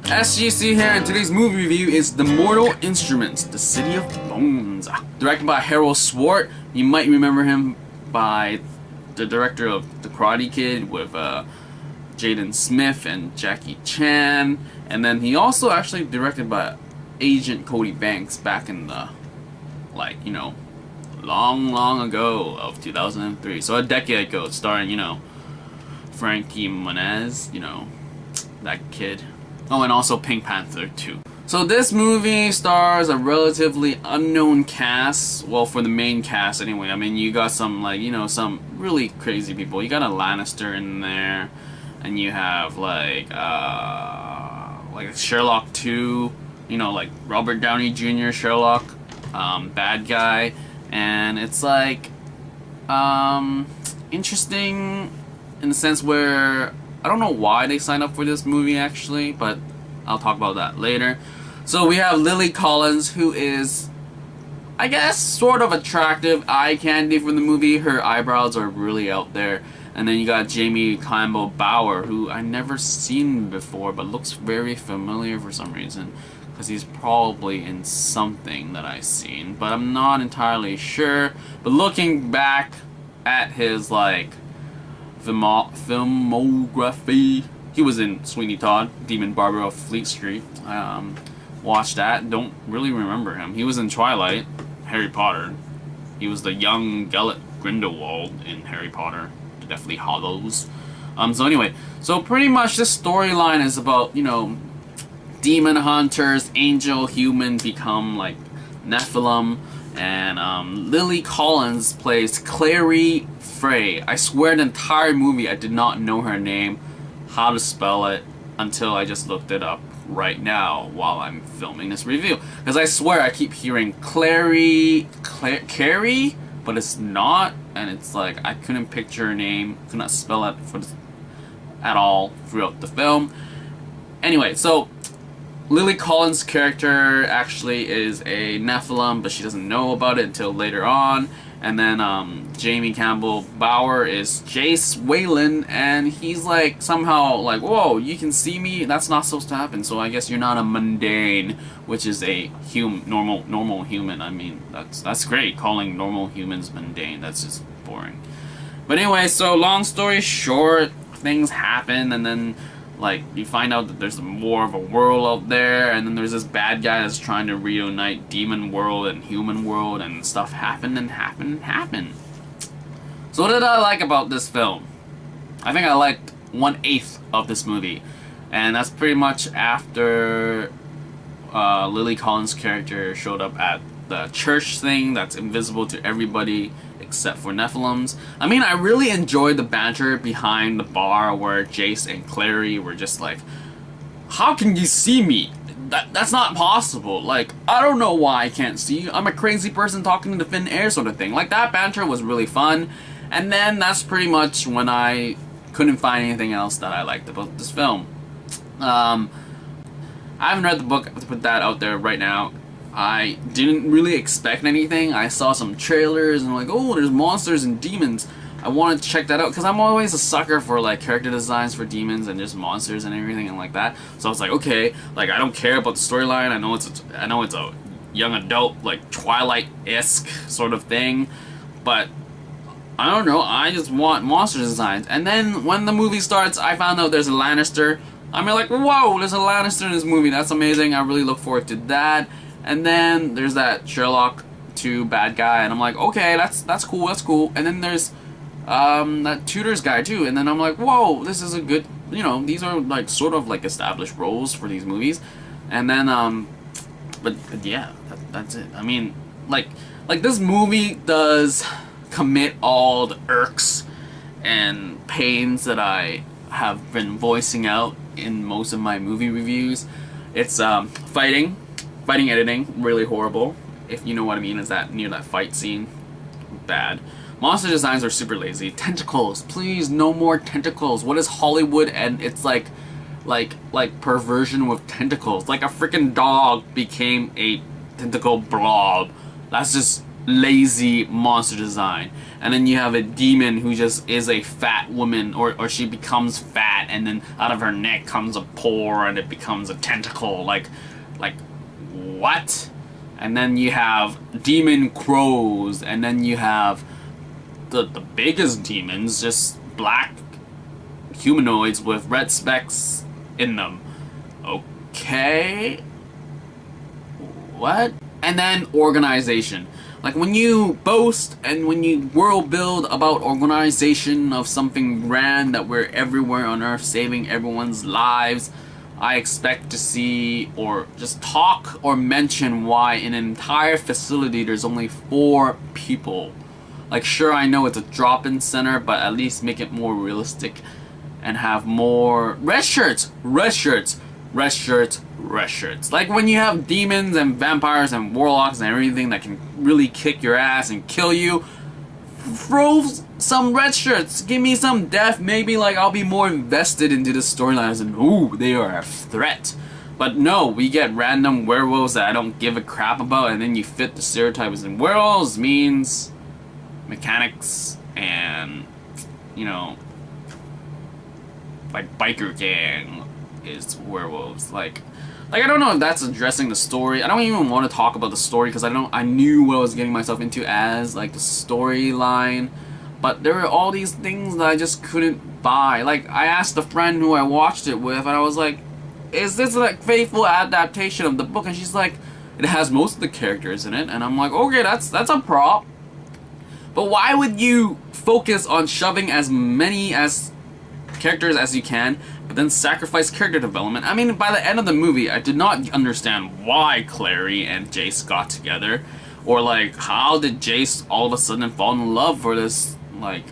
SGC here, and today's movie review is The Mortal Instruments, The City of Bones. Directed by Harald Zwart. You might remember him by the director of The Karate Kid with Jaden Smith and Jackie Chan. And then he also actually directed by Agent Cody Banks back in the, long ago of 2003. So a decade ago, starring, Frankie Muniz, that kid. Oh, and also Pink Panther 2. So this movie stars a relatively unknown cast. Well, for the main cast anyway. I mean, you got some, some really crazy people. You got a Lannister in there. And you have, like Sherlock 2. Like Robert Downey Jr. Sherlock. Bad guy. And it's, interesting in the sense where I don't know why they signed up for this movie actually, but I'll talk about that later. So we have Lily Collins, who is, I guess, sort of attractive eye candy for the movie. Her eyebrows are really out there. And then you got Jamie Campbell Bower, who I never seen before, but looks very familiar for some reason, because he's probably in something that I've seen, but I'm not entirely sure. But looking back at his filmography, he was in Sweeney Todd, Demon Barber of Fleet Street. Watched that, don't really remember him. He was in Twilight, Harry Potter. He was the young Gellert Grindelwald in Harry Potter, The Deathly Hallows. So anyway, so pretty much this storyline is about, demon hunters, angel, human become Nephilim, and Lily Collins plays Clary Fray. I swear the entire movie I did not know her name, how to spell it, until I just looked it up right now while I'm filming this review. Because I swear I keep hearing Carrie, but it's not, and it's I couldn't picture her name, could not spell it at all throughout the film. Anyway, so Lily Collins' character actually is a Nephilim, but she doesn't know about it until later on. And then Jamie Campbell Bower is Jace Wayland, and he's somehow whoa, you can see me? That's not supposed to happen, so I guess you're not a mundane, which is a normal human. I mean, that's great, calling normal humans mundane. That's just boring. But anyway, so long story short, things happen, and then you find out that there's more of a world out there, and then there's this bad guy that's trying to reunite demon world and human world, and stuff happened. So what did I like about this film? I think I liked 1/8 of this movie, and that's pretty much after Lily Collins' character showed up at the church thing that's invisible to everybody except for Nephilims. I mean, I really enjoyed the banter behind the bar where Jace and Clary were just how can you see me? That's not possible. I don't know why I can't see you. I'm a crazy person talking in the thin air sort of thing. That banter was really fun. And then that's pretty much when I couldn't find anything else that I liked about this film. I haven't read the book, to put that out there right now. I didn't really expect anything. I saw some trailers and oh, there's monsters and demons. I wanted to check that out because I'm always a sucker for character designs for demons and just monsters and everything and that. So I was okay, I don't care about the storyline. I know it's a young adult Twilight-esque sort of thing, but I don't know. I just want monster designs. And then when the movie starts, I found out there's a Lannister. I'm whoa, there's a Lannister in this movie. That's amazing. I really look forward to that. And then there's that Sherlock 2 bad guy, and I'm okay, that's cool. And then there's that Tudors guy too, and then I'm whoa, this is a good, these are sort of established roles for these movies. And then but yeah, that's it. I mean, this movie does commit all the irks and pains that I have been voicing out in most of my movie reviews. It's Fighting editing, really horrible. If you know what I mean, is that near that fight scene, bad. Monster designs are super lazy. Tentacles, please, no more tentacles. What is Hollywood? And it's like perversion with tentacles. A freaking dog became a tentacle blob. That's just lazy monster design. And then you have a demon who just is a fat woman, or she becomes fat, and then out of her neck comes a pore, and it becomes a tentacle. Like what? And then you have demon crows, and then you have the biggest demons, just black humanoids with red specks in them. Okay. What? And then organization. Like when you boast and when you world build about organization of something grand that we're everywhere on Earth saving everyone's lives, I expect to see or just talk or mention why in an entire facility there's only 4 people. Like, sure, I know it's a drop-in center, but at least make it more realistic and have more red shirts. Like when you have demons and vampires and warlocks and everything that can really kick your ass and kill you, throw some red shirts. Give me some death. Maybe like I'll be more invested into the storylines and ooh, they are a threat. But no, we get random werewolves that I don't give a crap about, and then you fit the stereotypes. And werewolves means mechanics and, you know, like biker gang is werewolves. Like I don't know if that's addressing the story. I don't even want to talk about the story because I knew what I was getting myself into as like the storyline. But there were all these things that I just couldn't buy. Like I asked a friend who I watched it with, and I was like, "Is this like faithful adaptation of the book?" And she's like, "It has most of the characters in it." And I'm like, "Okay, that's a prop." But why would you focus on shoving as many as characters as you can, but then sacrifice character development? I mean, by the end of the movie, I did not understand why Clary and Jace got together, or like how did Jace all of a sudden fall in love for this like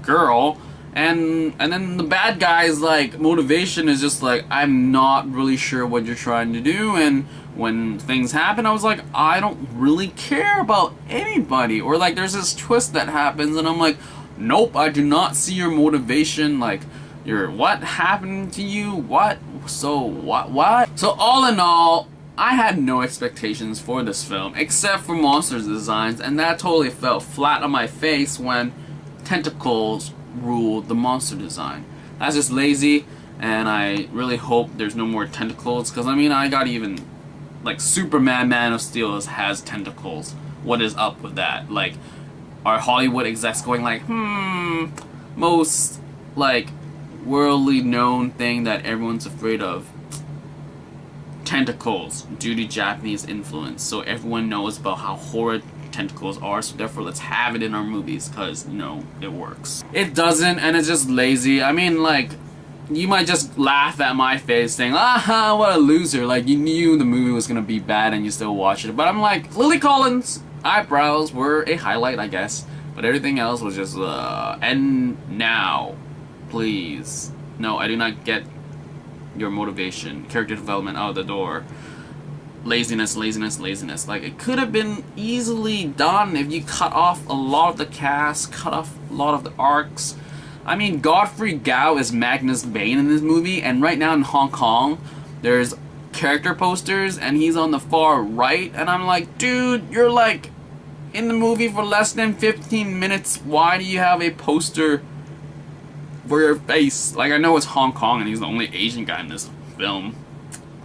girl, and then the bad guy's like motivation is just like, I'm not really sure what you're trying to do, and when things happen, I was like, I don't really care about anybody, or like there's this twist that happens, and I'm like, nope, I do not see your motivation. Like, what happened to you? What? So, what? So, all in all, I had no expectations for this film, except for monsters designs, and that totally fell flat on my face when tentacles ruled the monster design. That's just lazy, and I really hope there's no more tentacles, because, I mean, I got even, like, Superman Man of Steel has tentacles. What is up with that? Like, are Hollywood execs going like, most, like, worldly known thing that everyone's afraid of? Tentacles, due to Japanese influence. So everyone knows about how horrid tentacles are, so therefore let's have it in our movies, because, you know, it works. It doesn't, and it's just lazy. I mean, like, you might just laugh at my face saying, aha, what a loser. Like, you knew the movie was gonna be bad and you still watched it. But I'm like, Lily Collins' eyebrows were a highlight, I guess. But everything else was just, and now, please. No, I do not get your motivation. Character development out of the door. Laziness. Like, it could have been easily done if you cut off a lot of the cast, cut off a lot of the arcs. I mean, Godfrey Gao is Magnus Bane in this movie, and right now in Hong Kong, there's character posters, and he's on the far right, and I'm like, dude, you're like in the movie for less than 15 minutes. Why do you have a poster for your face? Like, I know it's Hong Kong, and he's the only Asian guy in this film,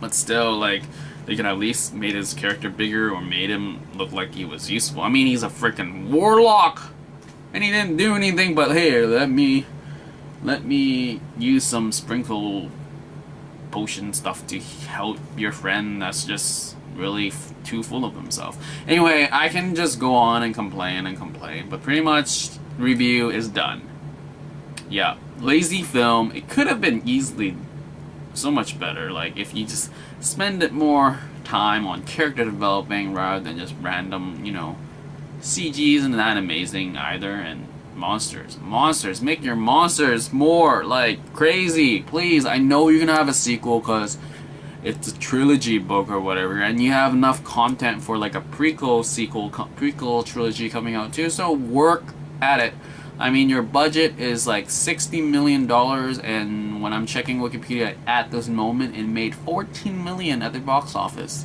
but still, like, they could at least made his character bigger or made him look like he was useful. I mean, he's a freaking warlock, and he didn't do anything but, hey, let me use some sprinkle potion stuff to help your friend that's just really too full of himself. Anyway, I can just go on and complain, but pretty much review is done. Yeah, lazy film. It could have been easily so much better, like if you just spend it more time on character developing rather than just random, you know, CGs isn't that amazing either. And monsters, make your monsters more like crazy, please. I know you're gonna have a sequel because it's a trilogy book or whatever, and you have enough content for like a prequel trilogy coming out too, so work at it. I mean, your budget is like $60 million, and when I'm checking Wikipedia at this moment, it made $14 million at the box office.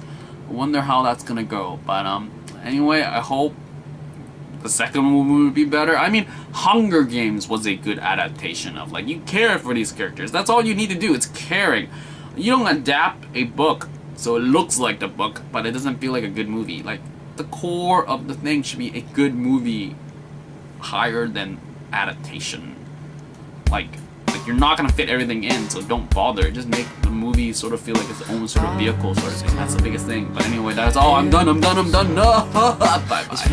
I wonder how that's gonna go. But anyway, I hope the second movie would be better. I mean, Hunger Games was a good adaptation of, like, you care for these characters. That's all you need to do. It's caring. You don't adapt a book so it looks like the book, but it doesn't feel like a good movie. Like, the core of the thing should be a good movie higher than adaptation. Like you're not gonna fit everything in, so don't bother. Just make the movie sort of feel like its own sort of vehicle sort of thing. That's the biggest thing. But anyway, that's all. I'm done. No. Bye bye.